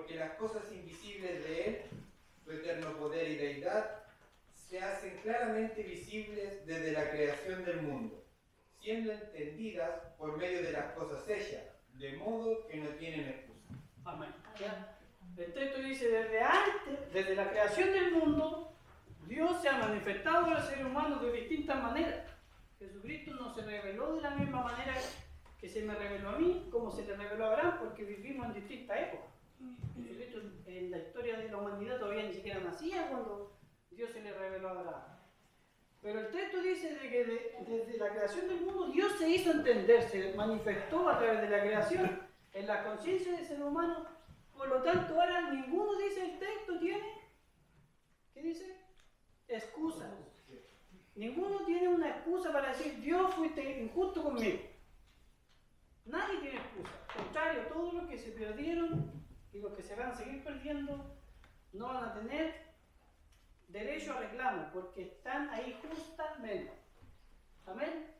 porque las cosas invisibles de Él, su eterno poder y deidad, se hacen claramente visibles desde la creación del mundo, siendo entendidas por medio de las cosas hechas, de modo que no tienen excusa. Amén. ¿Ya? El texto dice, desde antes, desde la creación del mundo, Dios se ha manifestado al ser humano de distintas maneras. Jesucristo no se reveló de la misma manera que se me reveló a mí, como se le reveló a Abraham, porque vivimos en distintas épocas. Jesucristo en la historia de la humanidad todavía ni siquiera nacía cuando Dios se le reveló a Abraham. Pero el texto dice de que desde la creación del mundo Dios se hizo entender, se manifestó a través de la creación en la conciencia del ser humano. Por lo tanto, ahora ninguno, dice el texto, tiene, ¿qué dice? Excusa. Ninguno tiene una excusa para decir, Dios fuiste injusto conmigo. Nadie tiene excusa. Al contrario, todos los que se perdieron y los que se van a seguir perdiendo no van a tener derecho a reclamo, porque están ahí justamente. ¿Amén?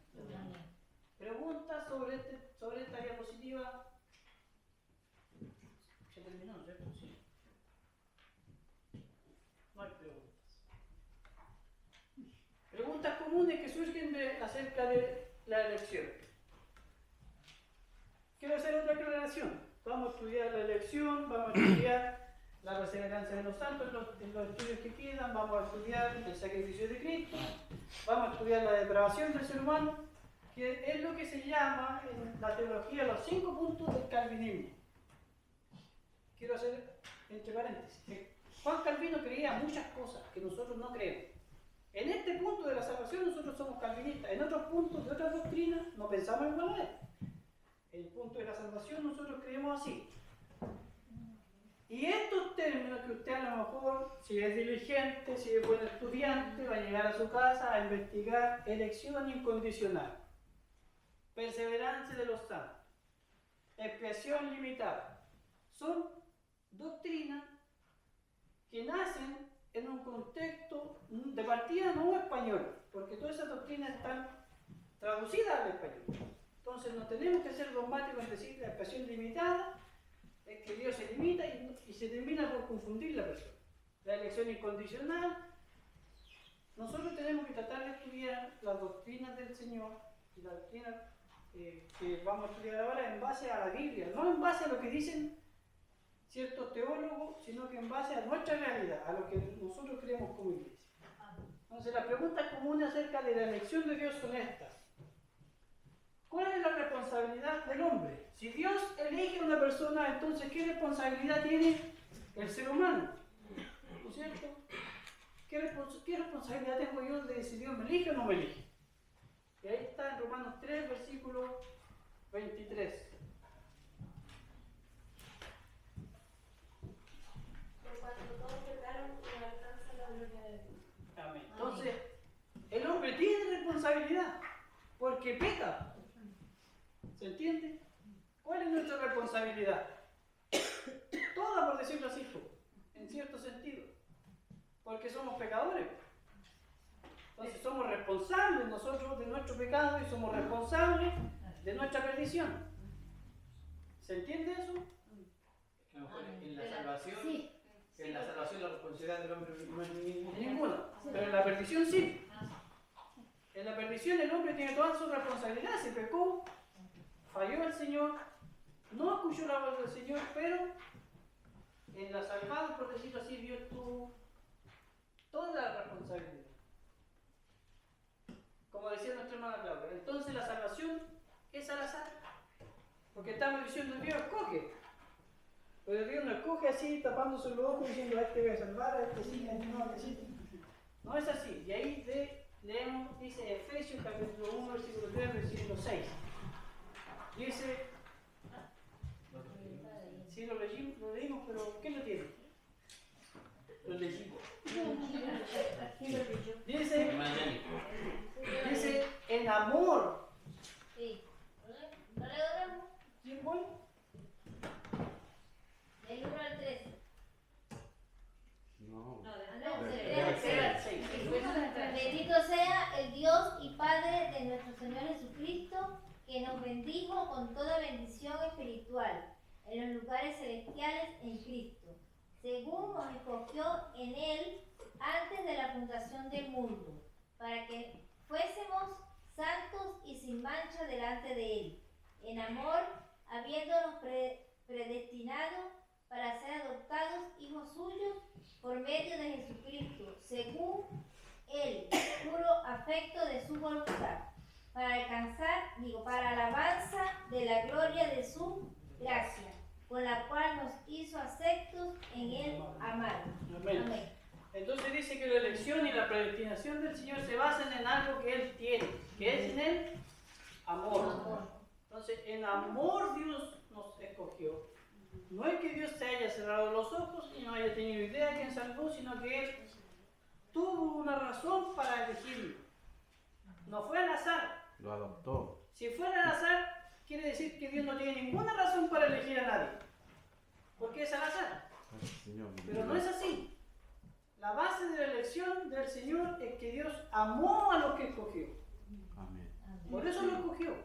¿Preguntas sobre esta diapositiva? ¿Se terminó, cierto? Sí. No hay preguntas. Preguntas comunes que surgen acerca de la elección. Quiero hacer otra aclaración. Vamos a estudiar la elección, vamos a estudiar la perseverancia de los santos en los estudios que quedan, vamos a estudiar el sacrificio de Cristo, vamos a estudiar la depravación del ser humano, que es lo que se llama en la teología los 5 puntos del calvinismo. Quiero hacer entre paréntesis que Juan Calvino creía muchas cosas que nosotros no creemos. En este punto de la salvación nosotros somos calvinistas, en otros puntos de otras doctrinas no pensamos igual a él. En el punto de la salvación nosotros creemos así. Y estos términos que usted a lo mejor, si es diligente, si es buen estudiante, va a llegar a su casa a investigar elección incondicional, perseverancia de los santos, expiación limitada, son doctrinas que nacen en un contexto de partida no español, porque todas esas doctrinas están traducidas al español. Entonces no tenemos que ser dogmáticos en decir la expiación limitada es que Dios se limita y se termina por confundir la persona. La elección incondicional, nosotros tenemos que tratar de estudiar las doctrinas del Señor y las doctrinas que vamos a estudiar ahora en base a la Biblia, no en base a lo que dicen ciertos teólogos, sino que en base a nuestra realidad, a lo que nosotros creemos como iglesia. Entonces las preguntas comunes acerca de la elección de Dios son estas. ¿Cuál es la responsabilidad del hombre? Si Dios elige a una persona, entonces ¿qué responsabilidad tiene el ser humano? ¿No es cierto? ¿Qué responsabilidad tengo yo de si Dios me elige o no me elige? Y ahí está en Romanos 3, versículo 23. Cuando todos pecaron, no alcanza la gloria de Dios. Amén. Entonces, el hombre tiene responsabilidad porque peca. ¿Se entiende? ¿Cuál es nuestra responsabilidad? Toda, por decirlo así, en cierto sentido. Porque somos pecadores. Entonces somos responsables nosotros de nuestro pecado y somos responsables de nuestra perdición. ¿Se entiende eso? A lo mejor en la salvación, Sí. en la salvación la responsabilidad del hombre no es Ninguna. Pero en la perdición sí. En la perdición el hombre tiene toda su responsabilidad. Se pecó, falló el Señor, no escuchó la voz del Señor, pero en la salvación, por decirlo así, Dios tuvo toda la responsabilidad. Como decía nuestra hermana Claudia. Entonces la salvación es al azar. Porque estamos diciendo Dios escoge. Pero Dios no escoge así, tapándose los ojos diciendo a este voy a salvar, a este sí, a este no, a este sí. No es así. Y ahí leemos, dice Efesios capítulo 1, versículo 3, versículo 6. Dice, sí lo leímos, pero ¿qué lo tiene? Lo leímos. Dice, en amor. Sí. ¿No le oramos? ¿Sí, bueno? Del 1 al 3. No. Bendito sea el Dios y Padre de nuestro Señor Jesucristo, que nos bendijo con toda bendición espiritual en los lugares celestiales en Cristo. Jesucristo, según nos escogió en Él antes de la fundación del mundo, para que fuésemos santos y sin mancha delante de Él, en amor, habiéndonos predestinado para ser adoptados hijos suyos por medio de Jesucristo, según el puro afecto de su voluntad, para alabanza de la gloria de su gracia, con la cual nos hizo aceptos en el amado. Amén. Amén. Entonces dice que la elección y la predestinación del Señor se basan en algo que Él tiene, que es en el amor. Entonces, en amor Dios nos escogió. No es que Dios se haya cerrado los ojos y no haya tenido idea de quién salvó, sino que Él tuvo una razón para elegirlo. No fue al azar. Lo adoptó. Si fuera al azar, quiere decir que Dios no tiene ninguna razón para elegir a nadie. Porque es al azar. Ay, Señor. Pero no es así. La base de la elección del Señor es que Dios amó a los que escogió. Amén. Por eso lo escogió.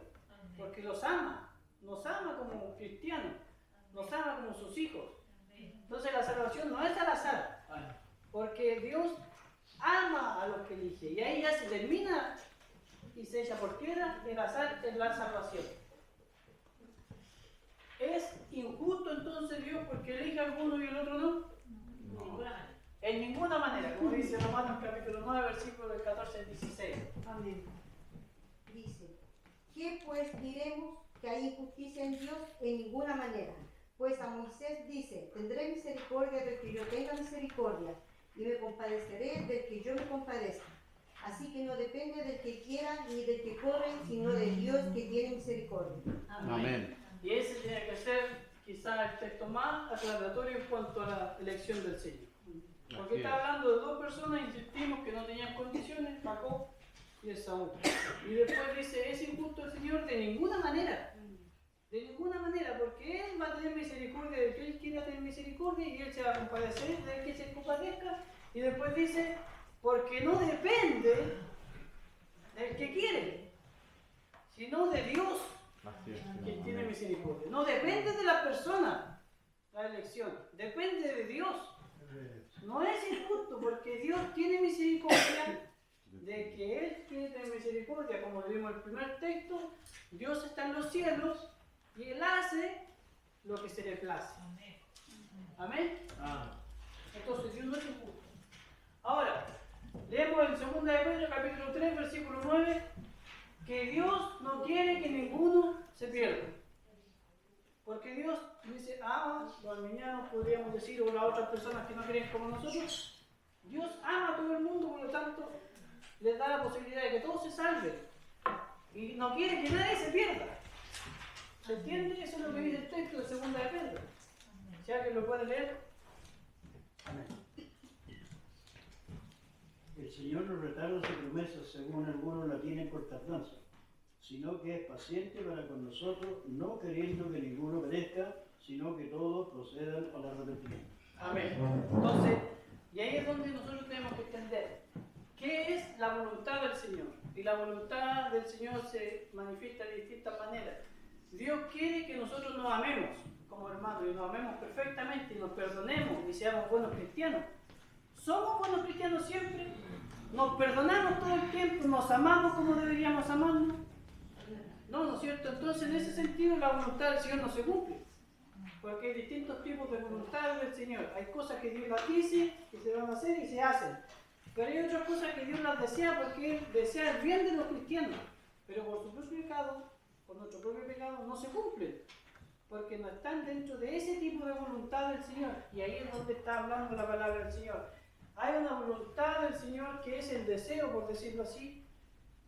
Porque los ama. Nos ama como cristianos. Nos ama como sus hijos. Entonces la salvación no es al azar. Porque Dios ama a los que elige. Y ahí ya se termina y se echa por tierra el azar en la salvación. ¿Es injusto entonces Dios porque elige a alguno y el otro no? No. En ninguna manera, como dice Romanos capítulo 9, versículos del 14 al 16. Amén. Dice, ¿qué pues diremos? Que hay injusticia en Dios en ninguna manera. Pues a Moisés dice, tendré misericordia del que yo tenga misericordia, y me compadeceré del que yo me compadezca. Así que no depende del que quiera ni del que corre, sino de Dios que tiene misericordia. Amén. Y ese tiene que ser quizá el texto más aclaratorio en cuanto a la elección del Señor. Porque está hablando de dos personas, insistimos, que no tenían condiciones, Jacob y Esaú. Y después dice, es injusto el Señor de ninguna manera. De ninguna manera, porque Él va a tener misericordia del que Él quiera tener misericordia y Él se va a compadecer del que se compadezca. Y después dice, porque no depende del que quiere, sino de Dios, Así es, que Señor. tiene Amén. misericordia. No depende de la persona, la elección, depende de Dios. No es injusto porque Dios tiene misericordia de que Él quiere tener misericordia, como vimos en el primer texto. Dios está en los cielos y Él hace lo que se le place. Amén. Entonces Dios no es injusto. Ahora, leemos en 2 de Pedro capítulo 3 versículo 9 que Dios no quiere que ninguno se pierda. Porque Dios dice, ama, los arminianos podríamos decir, o las otras personas que no creen como nosotros, Dios ama a todo el mundo, por lo tanto, les da la posibilidad de que todos se salven. Y no quiere que nadie se pierda. ¿Se entiende? Eso es lo que dice el texto de 2 de Pedro. Si alguien lo puede leer. Amén. El Señor no retarda su promesa, según algunos la tienen por tardanza, sino que es paciente para con nosotros, no queriendo que ninguno perezca, sino que todos procedan al arrepentimiento. Amén. Entonces, y ahí es donde nosotros tenemos que entender qué es la voluntad del Señor. Y la voluntad del Señor se manifiesta de distintas maneras. Dios quiere que nosotros nos amemos como hermanos y nos amemos perfectamente y nos perdonemos y seamos buenos cristianos. ¿Somos buenos cristianos siempre? ¿Nos perdonamos todo el tiempo? ¿Nos amamos como deberíamos amarnos? No, ¿no es cierto? Entonces, en ese sentido, la voluntad del Señor no se cumple. Porque hay distintos tipos de voluntad del Señor. Hay cosas que Dios las dice, que se van a hacer y se hacen. Pero hay otras cosas que Dios las desea porque Él desea el bien de los cristianos. Pero por su propio pecado, por nuestro propio pecado, no se cumplen. Porque no están dentro de ese tipo de voluntad del Señor. Y ahí es donde está hablando la palabra del Señor. Hay una voluntad del Señor que es el deseo, por decirlo así,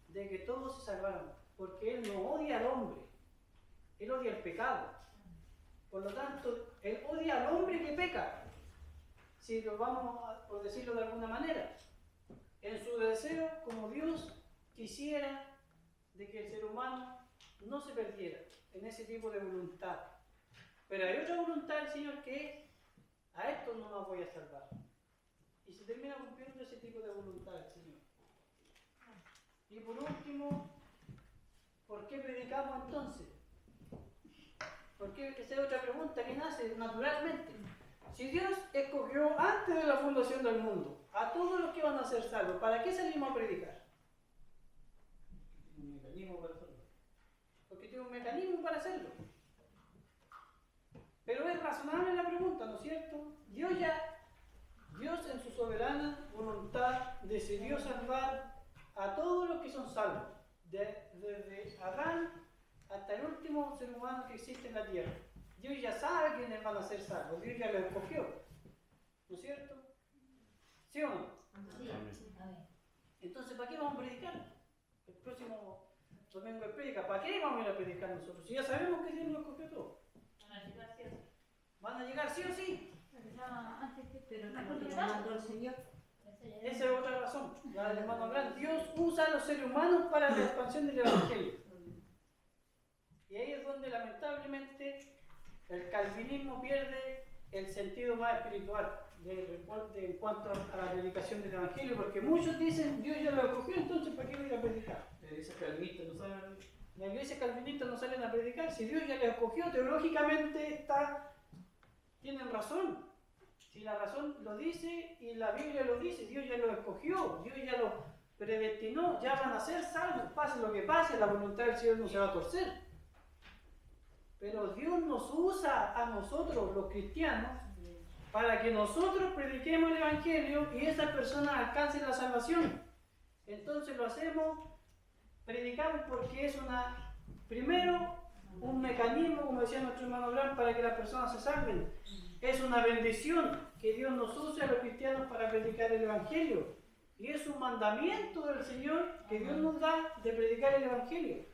de que todos se salvaran. Porque Él no odia al hombre. Él odia el pecado. Por lo tanto, Él odia al hombre que peca. Si lo vamos a, por decirlo de alguna manera. En su deseo, como Dios quisiera de que el ser humano no se perdiera en ese tipo de voluntad. Pero hay otra voluntad del Señor que es, a esto no nos voy a salvar. Y se termina cumpliendo ese tipo de voluntad del Señor. Y por último, ¿por qué predicamos entonces? Porque esa es otra pregunta que nace naturalmente. Si Dios escogió antes de la fundación del mundo a todos los que van a ser salvos, ¿para qué salimos a predicar? Un mecanismo para hacerlo. Porque tiene un mecanismo para hacerlo. Pero es razonable la pregunta, ¿no es cierto? Dios en su soberana voluntad decidió salvar a todos los que son salvos, desde Adán hasta el último ser humano que existe en la tierra. Dios ya sabe quiénes van a ser salvos, Dios ya los escogió, ¿no es cierto? ¿Sí o no? Sí. Amén. Amén. Entonces, ¿para qué vamos a predicar? El próximo domingo de predica, ¿para qué vamos a ir a predicar nosotros? Si ya sabemos que Dios nos escogió todo. ¿Van a llegar sí o sí? Pero no porque lo mandó el Señor. Esa es otra razón. La del hermano Abraham. Dios usa a los seres humanos para la expansión del Evangelio. Y ahí es donde lamentablemente el calvinismo pierde el sentido más espiritual en cuanto a la predicación del Evangelio, porque muchos dicen, Dios ya lo escogió, entonces ¿para qué voy a ir a predicar? La iglesia calvinista no salen a predicar, si Dios ya lo escogió, teológicamente tienen razón. Si la razón lo dice y la Biblia lo dice, Dios ya lo escogió, Dios ya lo predestinó, ya van a ser salvos, pase lo que pase, la voluntad del Señor no se va a torcer. Pero Dios nos usa a nosotros, los cristianos, para que nosotros prediquemos el Evangelio y esas personas alcancen la salvación. Entonces lo hacemos, predicamos porque es primero un mecanismo, como decía nuestro hermano Abraham, para que las personas se salven. Es una bendición que Dios nos use a los cristianos para predicar el Evangelio. Y es un mandamiento del Señor que Dios nos da de predicar el Evangelio.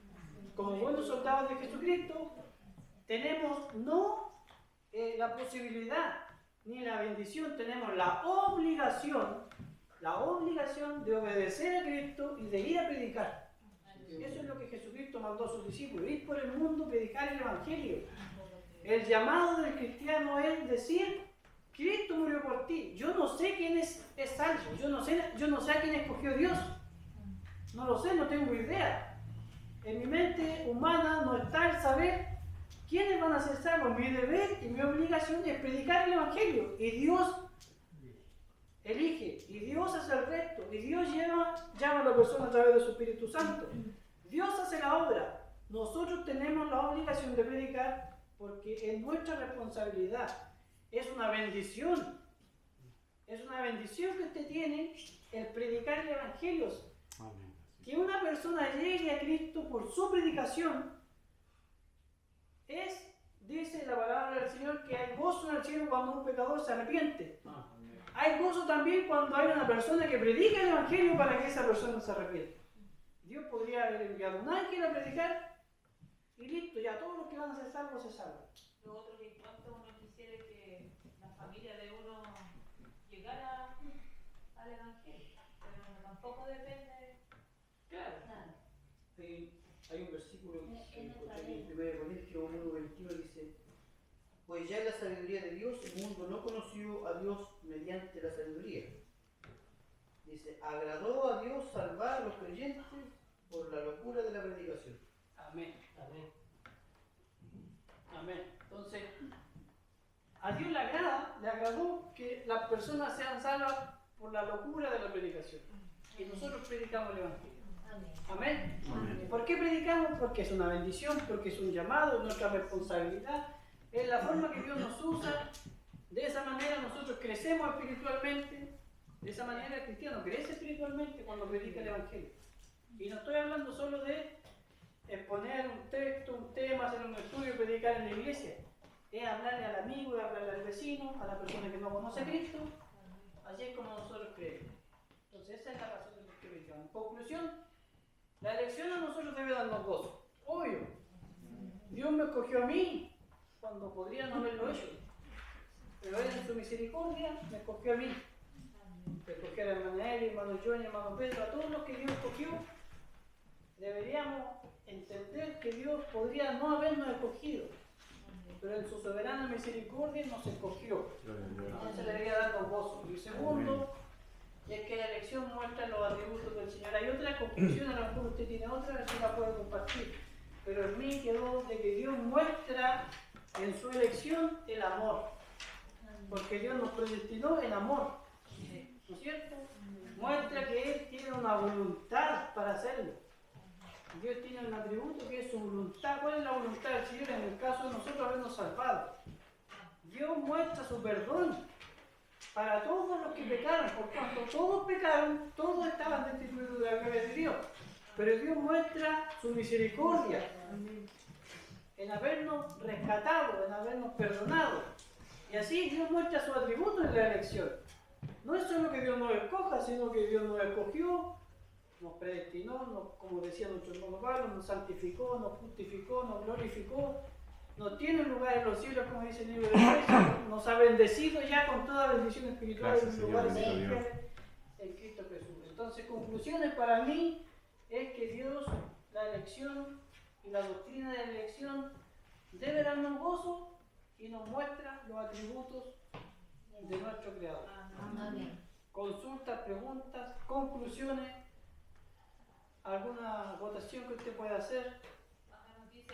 Como buenos soldados de Jesucristo, tenemos no la posibilidad ni la bendición, tenemos la obligación de obedecer a Cristo y de ir a predicar. Eso es lo que Jesucristo mandó a sus discípulos, ir por el mundo, predicar el Evangelio. El llamado del cristiano es decir, Cristo murió por ti. Yo no sé quién es salvo, yo no sé a quién escogió Dios. No lo sé, no tengo idea. En mi mente humana no está el saber quiénes van a ser salvos. Mi deber y mi obligación es predicar el Evangelio. Y Dios elige, y Dios hace el resto, y Dios llama a la persona a través de su Espíritu Santo. Dios hace la obra. Nosotros tenemos la obligación de predicar porque es nuestra responsabilidad. Es una bendición. Es una bendición que usted tiene el predicar el Evangelio. Amén. Que una persona llegue a Cristo por su predicación dice la palabra del Señor, que hay gozo en el cielo cuando un pecador se arrepiente. Hay gozo también cuando hay una persona que predica el Evangelio para que esa persona se arrepienta. Dios podría haber enviado un ángel a predicar y listo, ya todos los que van a ser salvos se salvan. Lo otro que en cuanto uno quisiera que la familia de uno llegara al Evangelio, pero tampoco depende. Claro. Claro. Hay un versículo que En otra en ley. 1 Corintios 1:21 dice: pues ya en la sabiduría de Dios, el mundo no conoció a Dios mediante la sabiduría. Dice, agradó a Dios salvar a los creyentes por la locura de la predicación. Amén. Amén. Amén. Entonces, a Dios le agradó que las personas sean salvas por la locura de la predicación. Y nosotros predicamos el Evangelio. Amén. Amén. Amén. ¿Por qué predicamos? Porque es una bendición, porque es un llamado, es nuestra responsabilidad. Es la forma que Dios nos usa. De esa manera nosotros crecemos espiritualmente. De esa manera el cristiano crece espiritualmente cuando predica el Evangelio. Y no estoy hablando solo de exponer un texto, un tema, hacer un estudio y predicar en la iglesia. Es hablarle al amigo, es hablarle al vecino, a la persona que no conoce a Cristo. Así es como nosotros creemos. Entonces esa es la razón de por qué predicamos. En conclusión, la elección a nosotros debe darnos gozo. Obvio. Dios me escogió a mí cuando podría no haberlo hecho. Pero Él en su misericordia me escogió a mí. Me escogió a la hermana Eli, hermano Johnny, hermano Pedro, a todos los que Dios escogió. Deberíamos entender que Dios podría no habernos escogido, pero en su soberana misericordia nos escogió. Entonces debería darnos gozo. Y segundo, es que la elección muestra los atributos del Señor. Hay otra conclusión, a lo mejor usted tiene otra, a ver si la puede compartir. Pero en mí quedó de que Dios muestra en su elección el amor. porque Dios nos predestinó en amor, ¿no es cierto? Muestra que Él tiene una voluntad para hacerlo. Dios tiene un atributo que es su voluntad. ¿Cuál es la voluntad del Señor en el caso de nosotros habernos salvado? Dios muestra su perdón para todos los que pecaron, por cuanto todos pecaron, todos estaban destituidos de la gloria de Dios. Pero Dios muestra su misericordia en habernos rescatado, en habernos perdonado. Y así Dios muestra su atributo en la elección. No es solo que Dios nos escoja, sino que Dios nos escogió, nos predestinó, como decía nuestro hermano Pablo, nos santificó, nos justificó, nos glorificó, nos tiene un lugar en los cielos, como dice el libro de Efesios, nos ha bendecido ya con toda bendición espiritual en lugares celestiales en Cristo Jesús. Entonces, conclusiones para mí es que Dios, la elección y la doctrina de la elección debe darnos gozo y nos muestra los atributos de nuestro Creador. Amén. Consultas, preguntas, conclusiones, alguna votación que usted pueda hacer. Acá nos dice,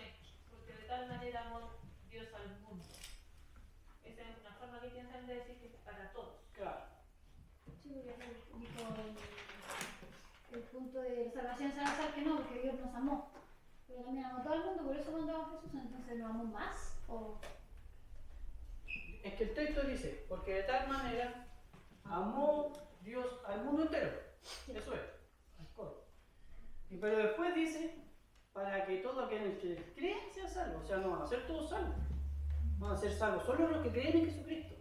porque de tal manera amó Dios al mundo. Esa es una forma que tienen de decir que es para todos. Claro. Sí, porque dijo el punto de salvación se va a hacer que no, porque Dios nos amó. Pero también amó a todo el mundo, por eso mandó a Jesús, entonces lo amó más. ¿O? Es que el texto dice, porque de tal manera amó Dios al mundo entero. Eso es. Pero después dice, para que todo aquel que cree sea salvo. O sea, no van a ser todos salvos. Van a ser salvos solo los que creen en Jesucristo.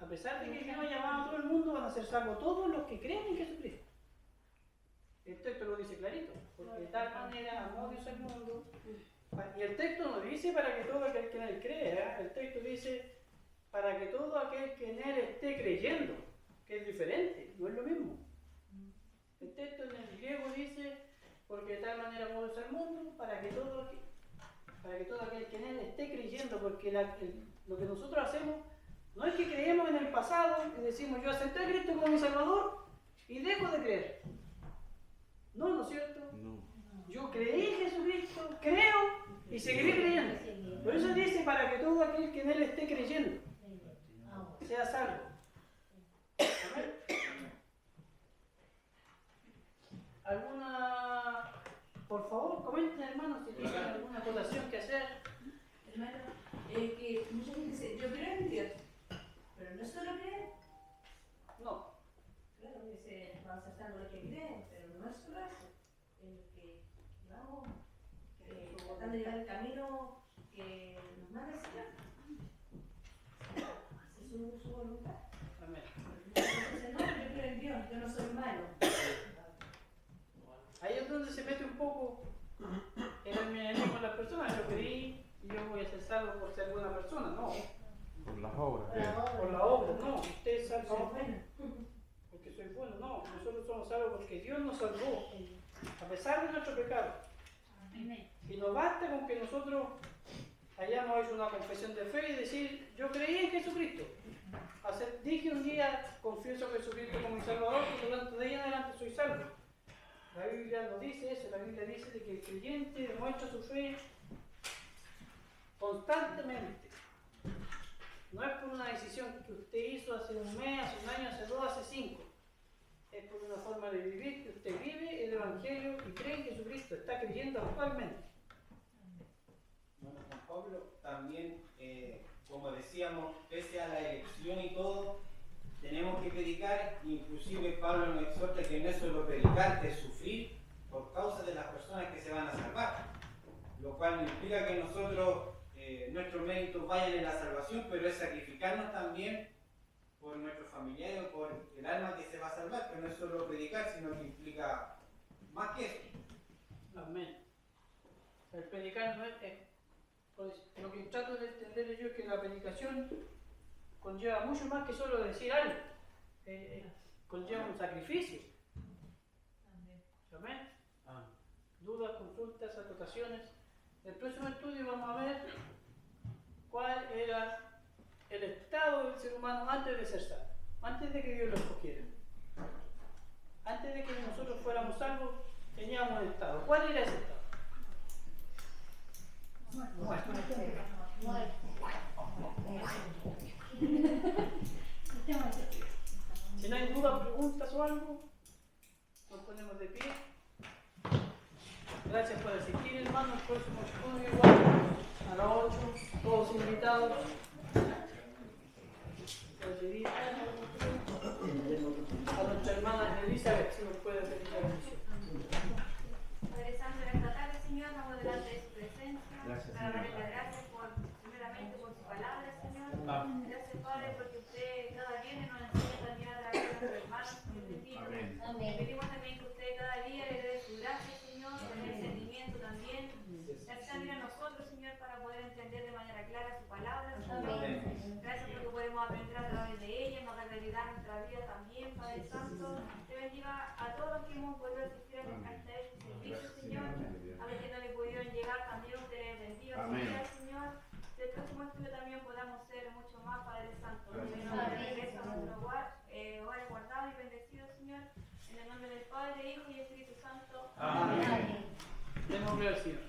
A pesar de que Dios ha llamado a todo el mundo, van a ser salvos todos los que creen en Jesucristo. El texto lo dice clarito, porque de tal manera amó Dios al mundo. Y el texto no dice para que todo aquel que en él crea, el texto dice para que todo aquel que en él esté creyendo, que es diferente, no es lo mismo. El texto en el griego dice, porque de tal manera amó Dios al mundo, para que todo aquel que en él esté creyendo, porque lo que nosotros hacemos no es que creemos en el pasado y decimos yo acepté a Cristo como mi Salvador y dejo de creer. No, ¿no es cierto? No. Yo creí en Jesucristo, creo y seguiré creyendo. Por eso dice para que todo aquel que en él esté creyendo sea salvo. Amén. ¿Alguna? Por favor, comenten, hermanos, si tienen alguna acotación que hacer. Hermano, que mucha gente dice, yo creo en Dios, pero no solo creo. No. Claro, dice, vamos a estar los que creen, pero no es solo eso. En que vamos tratando de llevar el camino que nos manda el Señor. Hace su voluntad. Amén. Dice, no, yo creo en Dios, yo no soy malo. Ahí es donde se mete un poco el arminianismo en las personas. Yo creí y yo voy a ser salvo por ser buena persona. No. Por las obras. Por la obra. No. Usted es salvo porque soy bueno. No. Nosotros somos salvos porque Dios nos salvó a pesar de nuestro pecado. Y no basta con que nosotros hayamos hecho una confesión de fe y decir, yo creí en Jesucristo. Dije un día, confieso a Jesucristo como mi Salvador, por lo tanto de ahí en adelante soy salvo. La Biblia no dice eso, la Biblia dice de que el creyente demuestra su fe constantemente. No es por una decisión que usted hizo hace un mes, hace un año, hace 2, hace 5. Es por una forma de vivir que usted vive el Evangelio y cree en Jesucristo, está creyendo actualmente. Bueno, Juan Pablo también, como decíamos, pese a la elección y todo, tenemos que predicar, inclusive Pablo nos exhorta que no es solo predicar, es sufrir por causa de las personas que se van a salvar, lo cual no implica que nosotros, nuestros méritos vayan en la salvación, pero es sacrificarnos también por nuestros familiares o por el alma que se va a salvar, que no es solo predicar, sino que implica más que eso. Amén. El predicar no es... pues, lo que trato de entender yo es que la predicación conlleva mucho más que solo decir algo. Conlleva un sacrificio. Amén. Dudas, consultas, acotaciones. En el próximo estudio vamos a ver cuál era el estado del ser humano antes de ser salvo, antes de que Dios lo escogiera. Antes de que nosotros fuéramos salvos, teníamos un estado. ¿Cuál era ese estado? El tema es este. Si no hay dudas, preguntas o algo, nos ponemos de pie. Gracias por asistir, hermanos. Próximo estudio igual a las 8, todos invitados. A nuestra hermana Elizabeth, si nos puede pedir la bendición. Padre Santo, en esta tarde, Señor, vamos delante de su presencia. Gracias, Para darle Señor. las gracias primeramente por su palabra, Señor. Amén. Gracias, Padre, porque usted cada viernes nos enseña también a través de nuestros hermanos. Señor bendito. Amén. Amén. Pedimos también que usted cada día le dé su gracia, Señor, con el entendimiento también. Gracias también a nosotros, Señor, para poder entender de manera clara su palabra, Señor. Gracias porque podemos aprender a través de ella, nos da claridad a nuestra vida también, Padre Santo. Te bendiga a todos los que hemos podido asistir a este servicio, Señor. A los que no le pudieron llegar también, usted les bendiga, Amén. Señor. Del próximo estudio también podamos ser mucho más, Padre Santo. Gracias. Que nos regrese a nuestro hogar, hogares guardados y bendecidos, Señor. En el nombre del Padre, Hijo y Espíritu Santo. Amén. Demos gloria al Señor.